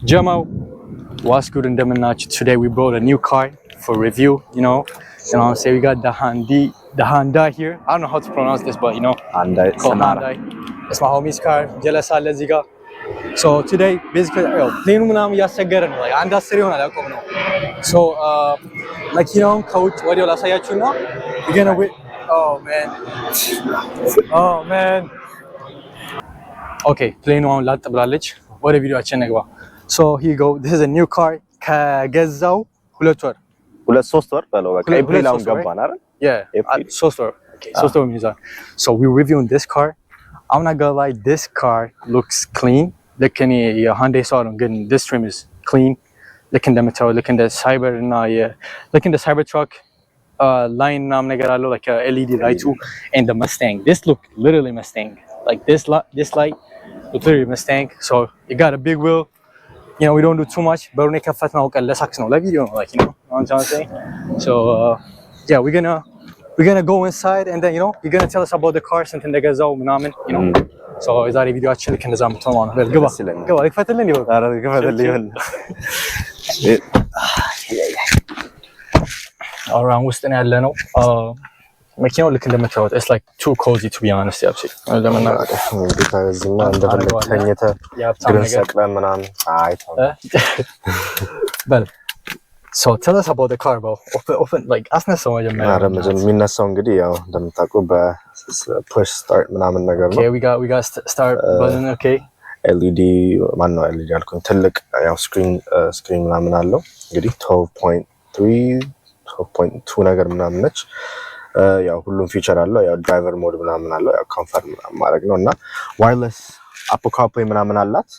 Jamal, what's good in Demanach? Today we brought a new car for review, you know what I'm saying? We got the Hyundai here. I don't know how to pronounce this, but you know, Hyundai Sonata. It's my homie's car, Jealous Aleziga. So today, basically, plane like I'm just sitting on a So, like you know, coach, what do you say? You're gonna wait. Oh man. Okay, plane one lat bralech. What video I So here you go. This is a new car. ከገዛው 2 ወር 3 ወር በለው በቃ ኤፕሪል አሁን ገባን አይደል? Yeah, 3 ወር. Okay, 3 ወር ሚዛን. So we're reviewing this car. I'm not gonna lie, this car looks clean. Look in the Hyundai Sonata, good. This trim is clean. Look in the metal, look in the cyber, look in the Cybertruck line. Like a LED light too, and the Mustang. This look literally Mustang. Like this light, look literally Mustang. So you got a big wheel. You know, we don't do too much, but we can fast now. Let's act now. Like you know, what I'm trying to say. So yeah, we're gonna go inside, and then you know, you're gonna tell us about the car, something that goes on, you know. So is that a video actually can design to on? Go. Like fatally you. Around ውስጥ ነው ያለነው መኪናው ልክ እንደምታዩት it's like too cozy to be honest ያብሲ So tell us about the car, bro. Open like አስነሳው መጀመሪያ የሚነሳው እንግዲህ ያው እንደምታውቁ በpush start ምናምን ነገር ነው. Okay, we got start button. Okay. LED ማን ነው LED አልኩኝ ትልቅ ያው ስክሪን ምናምን አለው እንግዲህ 12.2 ነገር ምናምን ነች ያው ሁሉም ፊቸር አለው ያው ድራይቨር ሞድ ምናምን አለው ያው ኮምፎርት ማድረግ ነውና ዋይርለስ አፕል ካርፕሌይ ምናምን አላት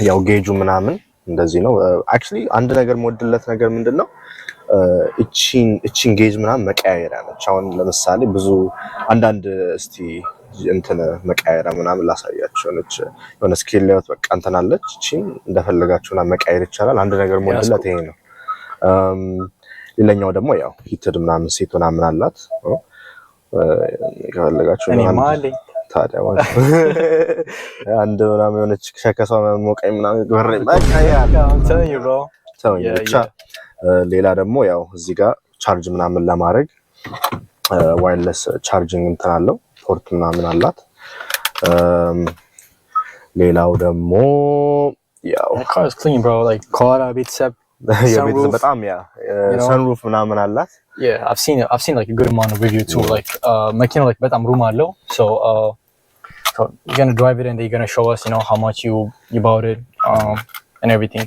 ያው ጌጁ ምናምን እንደዚህ ነው actually አንድ ነገር ሞድለት ነገር ምንድነው እቺን ጌጅ ምናምን መቀያየር አለች አሁን ለምሳሌ ብዙ አንዳንድ እስቲ እንትን መቀያየር ምናምን ላሳያችሁ ነች የሆነ ስኬል ላይ በቃ እንትን አለች እቺን እንደፈለጋችሁና መቀያየር ይቻላል አንድ ነገር ሞድለት ይሄ ነው ሌላኛው ደግሞ ያው ሂትድ ምናምን ሴት ምናምን አላት ከፈለጋችሁ ታዲያ ማለት አንድ ምናምን የሆነች ሸከሷ ሞቀኝ ምናምን ገረኝ ብቻ ሌላ ደግሞ ያው እዚህ ጋር ቻርጅ ምናምን ለማድረግ ዋይርለስ ቻርጂንግ እንትን አለው ፖርት ምናምን አላት ሌላው ደግሞ ያው car is clean bro like car ቤተሰብ በጣም ያ sunroof ምናምን አላት yeah I've seen like a good amount of review too like መኪናው like በጣም room አለው so you're going to drive it and they're going to show us you know how much you bought it and everything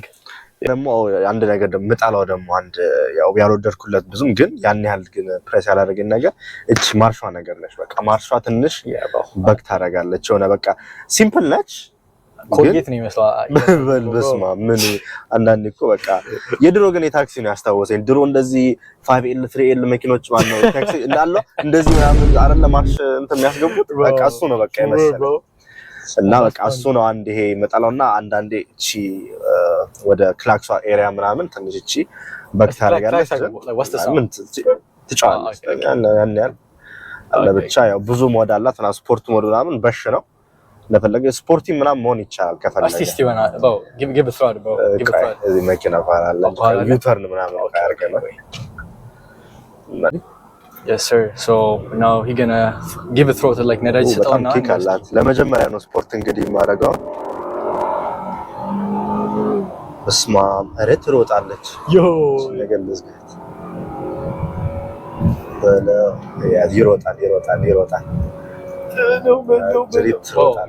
ደግሞ አንድ ነገር ደግሞ መጣላው ደግሞ አንድ ያው ያልወደድኩለት ብዙም ግን ያን ያህል ግን ፕሬስ ያላደረገኝ ነገር እቺ ማርሿ ነገር ነች በቃ ማርሿ ትንሽ በክ ታረጋለች ሆነ በቃ ሲምፕል ነች ኮልጌት ነው ይመስላል በስማ ምን አንዳንዴ እኮ በቃ የድሮ ግን የታክሲ ነው ያስታወሰኝ ድሮ እንደዚህ 5L 3L መኪኖች ማለት ነው ታክሲ እንዳለው እንደዚህ ምናምን አይደለ ማርሽ እንትን የሚያስገቡት በቃ እሱ ነው በቃ ይመስላል እና በቃ እሱ ነው አንድ ይሄ መጣላውና አንዳንዴ እቺ ወደ ክላክሷ ኤሪያ ምናምን ትንሽ እቺ በክ ታረጋለች ምን ትጫዋለች ያን ለብቻ ያው ብዙ ሞድ አላት ትራንስፖርት ሞድ ምናምን በሽ ነው ለፈለገ ስፖርቲ ምናምን መሆን ይቻላል ከፈለገ እስቲ ወና ባው give a throw bro give a throw እዚህ መኪና ባላለ ዩተርን ምናምን ያርገና yes sir so now he gonna give a throw to like ነዳጅ ሰጣውና ካላት ለመጀመሪያ ነው ስፖርት እንግዲህ ማረጋው በስማ አረት ሮጣለች ዮ ነገር ልዝጋት በለ ያ ይሮጣል No,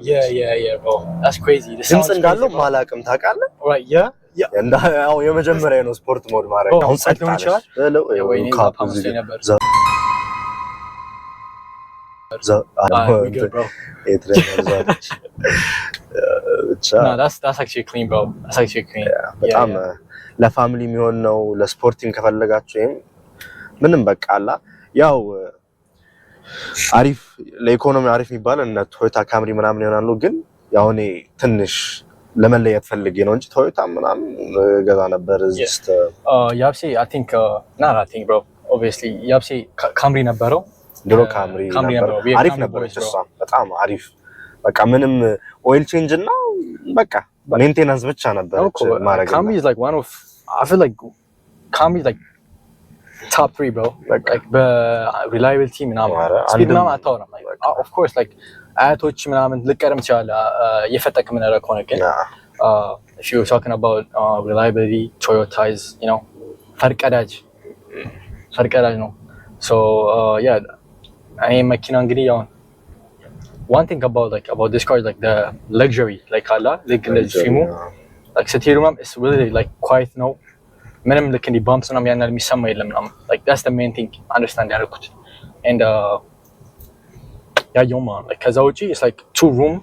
yeah, bro. That's crazy. The sound እንዳለው ማላቅም ታውቃለህ? Right, yeah. ያው የመጀመሪያ ነው ስፖርት ሞድ ማድረግ አሁን ሰጥቶኝ ይችላል? ወይ ካፕ ነበር። No, that's actually clean, bro. That's actually clean. በጣም ለፋሚሊ የሚሆን ነው ለስፖርቲንግ ከፈለጋችሁ ምንም በቃ አላ ያው አሪፍ ለኢኮኖሚ አሪፍ የሚባል እና ቶዮታ ካምሪ ምናምን ይሆናሉ ግን ያው እኔ ትንሽ ለመለየት ፈልጌ ነው እንጂ ቶዮታ ምናምን ገዛ ነበር just ያብሲ I think bro obviously ያብሲ ካምሪ ነበረው ድሮ ካምሪ ነበር አሪፍ ነበር እሷ በጣም አሪፍ በቃ ምንም ኦይል ቼንጅ እና በቃ ሜንቴናንስ ብቻ ነበር ማድረግ Camry is like one of I feel like Camry is like top 3 bro like reliability ምናምን speed ምናምን አታወራም like of course like አያቶች ምናምን ልቀርም ይችላል እየፈጠክ ምን አደረግ ሆነ ግን if you're talking about reliability Toyota is you know ፈርቀዳጅ ነው so yeah I am መኪና እንግዲህ ያው one thing about this car is like the luxury like Allah like in the stream like Satirumam is really like quiet no ምንም like in the bumps ምናምን ያናል የሚሰማ የለም ምናምን like that's the main thing understand ያደረኩት and ያየው ማለት like ከዛ ውጪ it's like 2 room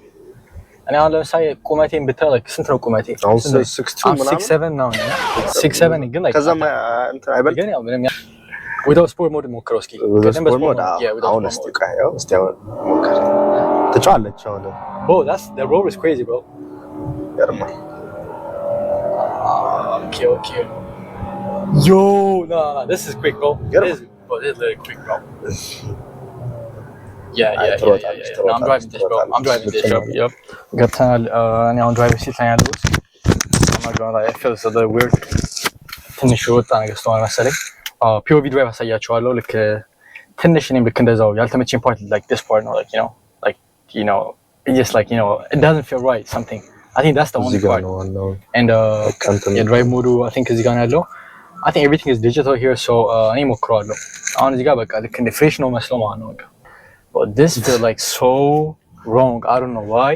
እኔ አሁን ለምሳሌ ቁመቴን ብታይ like ስንት ነው ቁመቴ 6'7" ነው 6'7" ግን like ከዛ እንትን አይበል ግን ያው ምንም without sport mode ሞክረው እስኪ without sport mode አሁን እስቲ ቀየው እስቲ አሁን ሞክር ትጫለች አሁን bro the road is crazy bro ያርማ okay yo no this is quick bro this is really quick bro yeah no, I'm driving this bro yep ገብተናል እኔ አሁን ድራይቨር ሲት ላይ ያለው I'm not gonna lie I feel so weird ትንሽ ወጣ ነገር ስለሆነ መሰለኝ POV ድራይቭ አሳያችኋለሁ ልክ ትንሽ እኔም ልክ እንደዛው ያልተመቸኝ part like this part no like you know it just like you know it doesn't feel right something I think that's the only part and drive mode I think እዚህ ጋር ያለው I think everything is digital here so እኔ ሞክረዋለሁ አሁን እዚህ ጋር በቃ ልክ እንደ ፍሬሽ ነው መስሎ ማለት ነው but this feel like so wrong I don't know why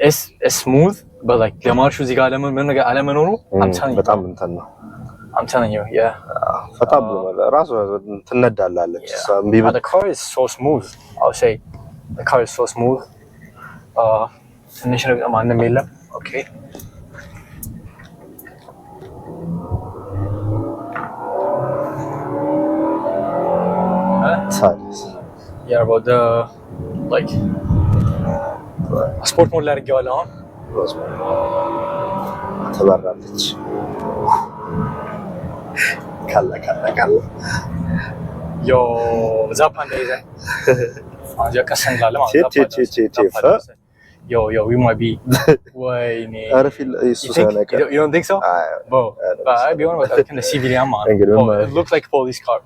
it's smooth but like ለማርሹ እዚህ ጋር ምን ነገር አለመኖሩ በጣም እንትን ነው I'm telling you yeah በጣም ራሱ ትነዳላለች but the car is so smooth I'll say the car is so smooth ትንሽ ነገር ማንም የለም okay yeah about the like sport mode ላይ አድርጌዋለሁ አሁን ተበራለች ካላ yo Japan days አጃ ቀሰን ላለ ማለት yo we might be ወይኔ አረፊል ኢየሱስ ያለቀ you don't think so bro I be on with like the civilian man it looks like police car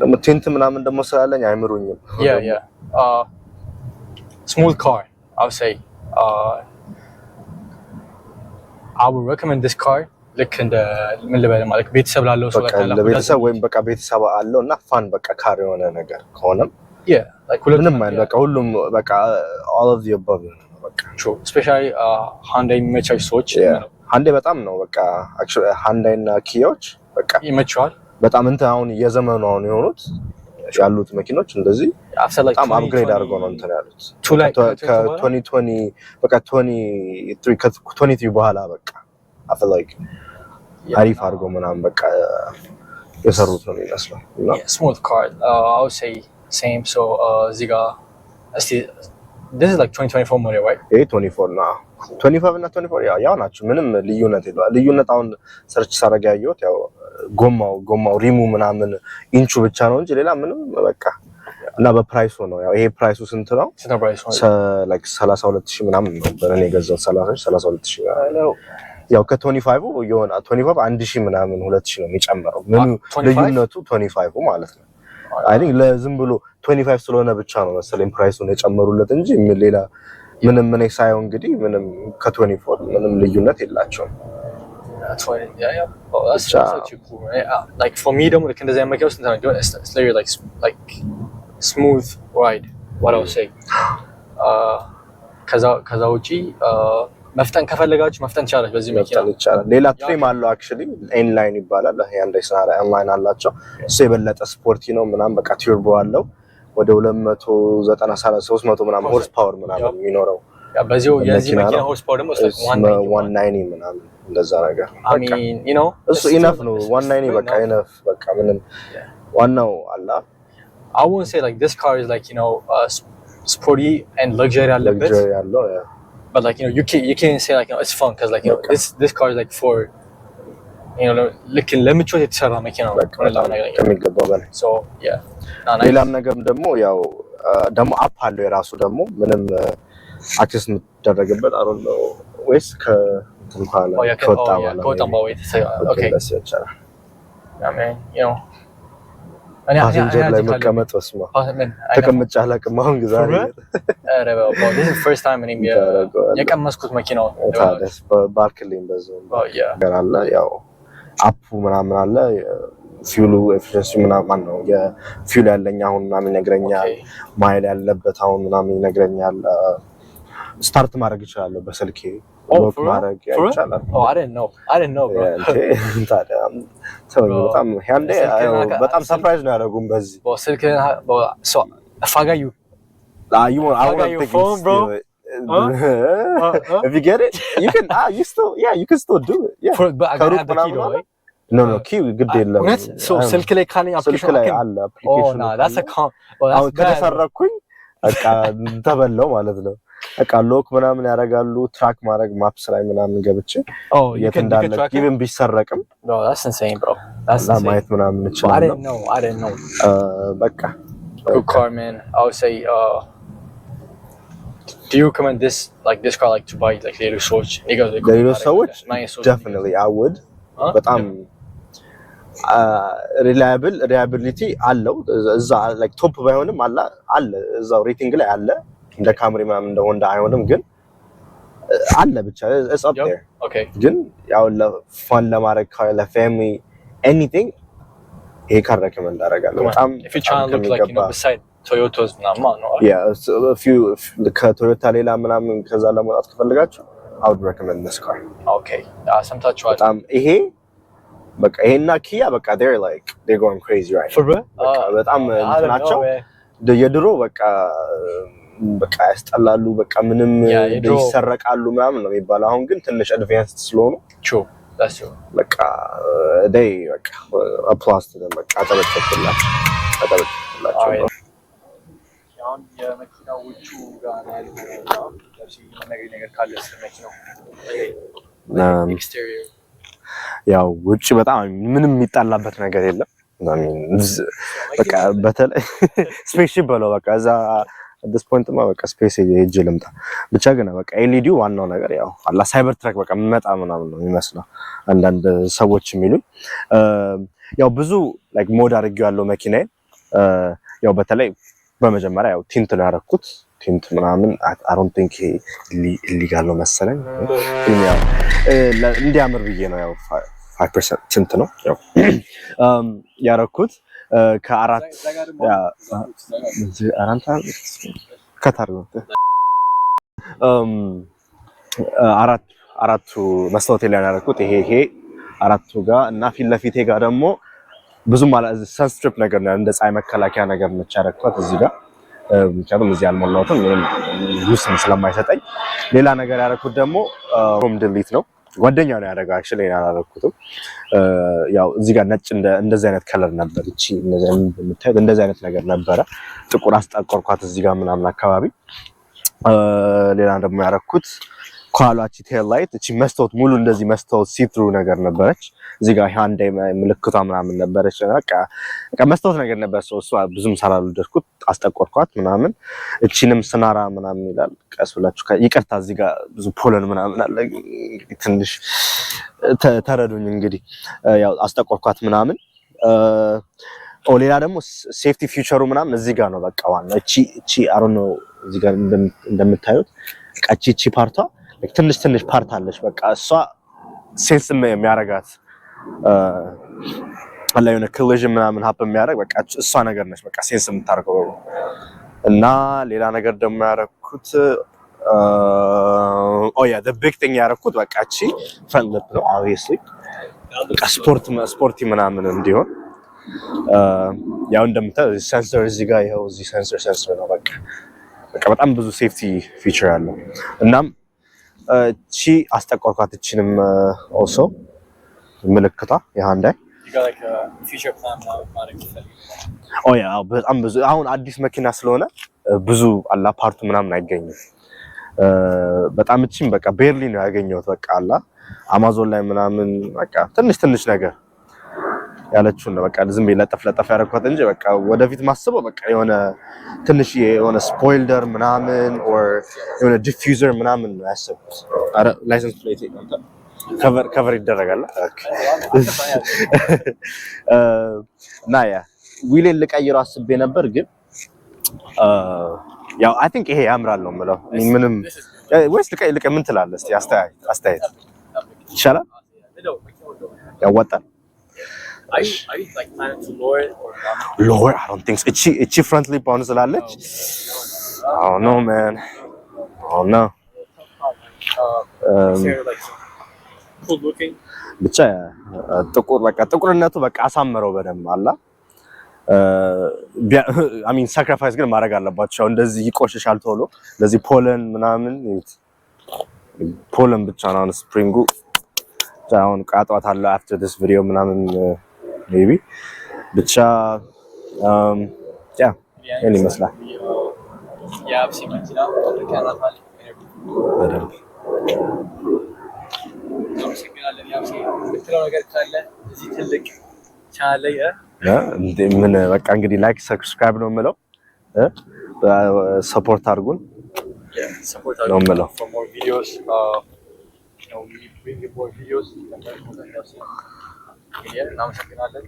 ደሞ ቴንት ምናምን ደሞ ስላለኝ አይምሩኝም yeah smooth car I would say I would recommend this car ልክ እንደ ምን ልበል ማለት ቤተሰብ ላለው ሰው ካላ ለቤተሰብ ወይም በቃ ቤተሰብ አለውና ፋን በቃ ካር የሆነ ነገር ከሆነም yeah like ሁሉንም በቃ ሁሉም በቃ all of the above በቃ true especially Hyundai የሚመቻቸው ሰዎች Hyundai በጣም ነው በቃ actually Hyundai እና Kiaዎች በቃ ይመቻል በጣም እንትን አሁን የዘመኑ አሁን የሆኑት ያሉት መኪኖች እንደዚህ በጣም አፕግሬድ አድርገው ነው እንትን ያሉት ከ2020 በቃ 23 በኋላ በቃ I feel like አሪፍ አድርገው ምናምን በቃ የሰሩት ነው የሚመስለው smooth car I would say same so እዚህ ጋር እስቲ this is like 2024 model right 24 ነው 25 እና 24 ያው ናቸው ምንም ልዩነት የለውም ልዩነት አሁን ሰርች ሳረጋ ያየሁት ያው ጎማው ሪሙ ምናምን ኢንቹ ብቻ ነው እንጂ ሌላ ምንም በቃ እና በፕራይሱ ነው ያው ይሄ ፕራይሱ ስንት ነው like 32000 ምናምን ነው በእኔ የገዛው 32000 ያው ከ25 የሆነ 25 1000 ምናምን 2000 ነው የሚጨምረው ምኑ ልዩነቱ 25 ማለት ነው I think ለዝም ብሎ 25 ስለሆነ ብቻ ነው መሰለኝ ፕራይሱን የጨመሩለት እንጂ ሌላ ምንም ምን ሳይሆን እንግዲህ ምንም ከ24 ምንም ልዩነት የላቸውም yeah oh that's such a cool right? Like for me ደግሞ like እንደዚህ አይነት መኪናዎች it's literally like smooth ride what I would say ከዛ ውጪ መፍጠን ከፈለጋችሁ መፍጠን ይቻላል በዚህ መኪና ይቻላል ሌላ ትሪም አለው actually ኤን ላይን ይባላል Hyundai Sonata ኤን ላይን አላቸው እሱ የበለጠ ስፖርቲ ነው ምናምን በቃ ቱርቦ አለው ወደ 290 300 ምናምን ሆርስ ፓወር ምናምን የሚኖረው በዚሁ የዚህ መኪና ሆርስ ፓወር ደግሞ 190 ምናምን እንደዛ ነገር I mean you know እሱ enough ነው 190 በቃ enough በቃ ምንም ዋናው አላ I won't say like this car is like you know sporty and luxury ያለበት but like you know you can't say like you know it's fun cuz like you know this car is like for you know like ለምቾት የተሰራ መኪና ነው ከሚገባው በላይ so yeah ሌላም ነገር ደግሞ ያው ደግሞ አፕ አለው የራሱ ደግሞ ምንም አክሰስ የምትደረግበት I don't know ወይስ ከእንኳን ከወጣ በኋላ ኦኬ that's it I mean you know ፓሴንጀር ላይ መቀመጥ ወስማ ተቀምጬ አላውቅም አሁን ዛሬ ኧረ this is the first time እኔም የቀመስኩት መኪናው ታዲያስ ባርክሊን በዛው ነገር አለ ያው አፑ ምናምን አለ ፊውሉ ኤፊሽንሲ ምናምን ነው የፊውል ያለኝ አሁን ምናምን ይነግረኛል ማይል ያለበት አሁን ምናምን ይነግረኛል ስታርት ማድረግ ይችላል በስልኬ ሎክ ማድረግ ይችላል I didn't know bro ታዲያ በጣም ያንዴ በጣም ሰርፕራይዝ ነው ያደረጉም በዚህ ስልክ so if I got you I want to phone bro if you get it you can you can still do it yeah but I gotta have the key though right? No key good የለም so ስልክ ላይ ካለኝ አፕሊኬሽን አለ አፕሊኬሽን that's a አሁን ከተሰረኩኝ በቃ ተበላው ማለት ነው በቃ ሎክ ምናምን ያደርጋሉ ትራክ ማድረግ ማፕስ ላይ ምናምን ገብቼ የት እንዳለ even ቢሰረቅም bro that's insane bro that's ማየት ምናምን ይችላል I didn't know በቃ good car man I would say do you recommend this car like to buy like ሌሎች ሰዎች definitely I would በጣም ሪላያቢሊቲ አለው እዛ ላይክ ቶፕ ባይሆንም አለ እዛው ሬቲንግ ላይ አለ እንደ ካምሪ ምናምን እንደ ሆንዳ አይሆንም ግን አለ ብቻ it's up there okay ግን ያው ለፋን ለማድረግ ለፋሚሊ anything ይሄ ካር recommend አደርጋለሁ በጣም if you try to look like beside Toyotas ምናምን ነው yeah if you ከቶዮታ ሌላ ምናምን ከዛ ለማውጣት ከፈለጋችሁ I would recommend this car okay ሰምታችኋል በጣም ይሄ በቃ ይሄና ኪያ በቃ they're going crazy right በጣም እንትናቸው የድሮ በቃ ያስጠላሉ በቃ ምንም ይሰረቃሉ ምናምን ነው የሚባለው አሁን ግን ትንሽ አድቫንስድ ስለሆኑ true that's true በቃ they በቃ applause to them በቃ ተበተክላቸው አሁን የመኪናዎቹ ጋር ያለው ነገር ካለ ስለመኪናው ኤክስቴሪየር ያው ውጪ በጣም ምንም የሚጣላበት ነገር የለም በቃ በተለይ ስፔስሺፕ በለው በቃ እዛ at this point በቃ ስፔስ ሄጄ ልምጣ ብቻ ግን በቃ ኤልኢዲ ዋናው ነገር ያው አላ ሳይበር ትራክ በቃ መጣ ምናምን ነው የሚመስለው አንዳንድ ሰዎች የሚሉኝ ያው ብዙ ላይክ ሞድ አድርጌው ያለው መኪናዬ ያው በተለይ በመጀመሪያ ያው ቲንት ነው ያደረኩት ቲንት ምናምን I don't think illegal ነው መሰለኝ ያው እንዲያምር ብዬ ነው ያው 5% ቲንት ነው ያው ያደረኩት ከአራት አራቱ መስታወት ላይ ያደረኩት ይሄ አራቱ ጋር እና ፊት ለፊቴ ጋር ደግሞ ብዙም ማለት ሰንስትሪፕ ነገር ነው እንደ ፀሐይ መከላከያ ነገር ነች ያደረኩት እዚህ ጋር ምክንያቱም እዚህ አልሞላሁትም ምንም ዩስም ስለማይሰጠኝ ሌላ ነገር ያደረኩት ደግሞ ሆም ዲሊት ነው ጓደኛው ነው ያደረገው actually ያላደረኩትም ያው እዚህ ጋር ነጭ እንደዚህ አይነት ከለር ነበር እቺ እንደዚህ አይነት ነገር ነበረ ጥቁር አስጠቆርኳት እዚህ ጋር ምናምን አካባቢ ሌላ ደግሞ ያደረኩት ኳላቺ ቴል ላይት እቺ መስታወት ሙሉ እንደዚህ መስታወት ሲትሩ ነገር ነበረች እዚህ ጋር ሃንዴ ምልክቷ ምናምን ነበረች በቃ መስታወት ነገር ነበር እሷ ብዙም ሳላልደርኩት አስጠቆርኳት ምናምን እቺንም ስናራ ምናምን ይላል ቀስብላችሁ ይቅርታ እዚህ ጋር ብዙ ፖለን ምናምን አለ እንግዲህ ትንሽ ተረዱኝ እንግዲህ ያው አስጠቆርኳት ምናምን ሌላ ደግሞ ሴፍቲ ፊውቸሩ ምናምን እዚህ ጋር ነው በቃ ዋና እቺ አይ ዶንት ኖ እዚህ ጋር እንደምታዩት እቺ ፓርቷ ትንሽ ፓርት አለች በቃ እሷ ሴንስ የሚያረጋት አለ የሆነ ኮሊዥን ምናምን ሀፕን የሚያደርግ በቃ እሷ ነገር ነች በቃ ሴንስ የምታደርገው እና ሌላ ነገር ደግሞ ያደረኩት the big thing ያደረኩት በቃ እቺ ፍረንት ሊፕ ነው obviously በቃ ስፖርቲ ምናምን እንዲሆን ያው እንደምታዩት ሴንሰር እዚህ ጋር ይኸው እዚህ ሴንሰር ነው በቃ በጣም ብዙ ሴፍቲ ፊቸር አለው እናም እቺ አስጠቆርኳት እቺንም also ምልክቷ የሃንዳይ በጣም ብዙ አሁን አዲስ መኪና ስለሆነ ብዙ አላ ፓርቱ ምናምን አይገኝም በጣም እቺም በቃ ቤርሊ ነው ያገኘሁት በቃ አላ አማዞን ላይ ምናምን በቃ ትንሽ ነገር ያለችውን ነው በቃ ዝም ብዬ ለጠፍ ያደረኳት እንጂ በቃ ወደፊት ማስበው በቃ የሆነ ትንሽ የሆነ ስፖይለር ምናምን or የሆነ ዲፊውዘር ምናምን ነው ያሰብኩት። አረ ላይሰንስ ፕሌት ከቨር ይደረጋል። እና ያ ዊሌን ልቀይረው አስቤ ነበር ግን ያው አይ ቲንክ ይሄ ያምራል ነው የምለው። ምንም ወይስ ልቀይ ምን ትላለህ? እስቲ አስተያየት ይሻላል ያዋጣል? I like planning to lower I don't think so. It's friendly pound ስላለች oh no man oh no cool looking ብቻ ጥቁርነቱ በቃ አሳምረው በደንብ አላ I mean sacrifice ግን ማድረግ አለባቸው እንደዚህ ይቆሽሻል ቶሎ ለዚህ ፖለን ምናምን ፖለን ብቻ ነው ስፕሪንጉ አሁን ቃጧት አለ after this video ምናምን maybe ብቻ ያ እኔ መስላ ያ አብሲ መኪና ተከራታል በደንብ አመሰግናለን ያብሲ ብትለው ነገር ካለ እዚህ ትልቅ ቻናል ላይ ምን በቃ እንግዲህ ላይክ ሰብስክራይብ ነው የምለው ሰፖርት አድርጉን ነው የምለው for more videos we bring you more videos እናመሰግናለን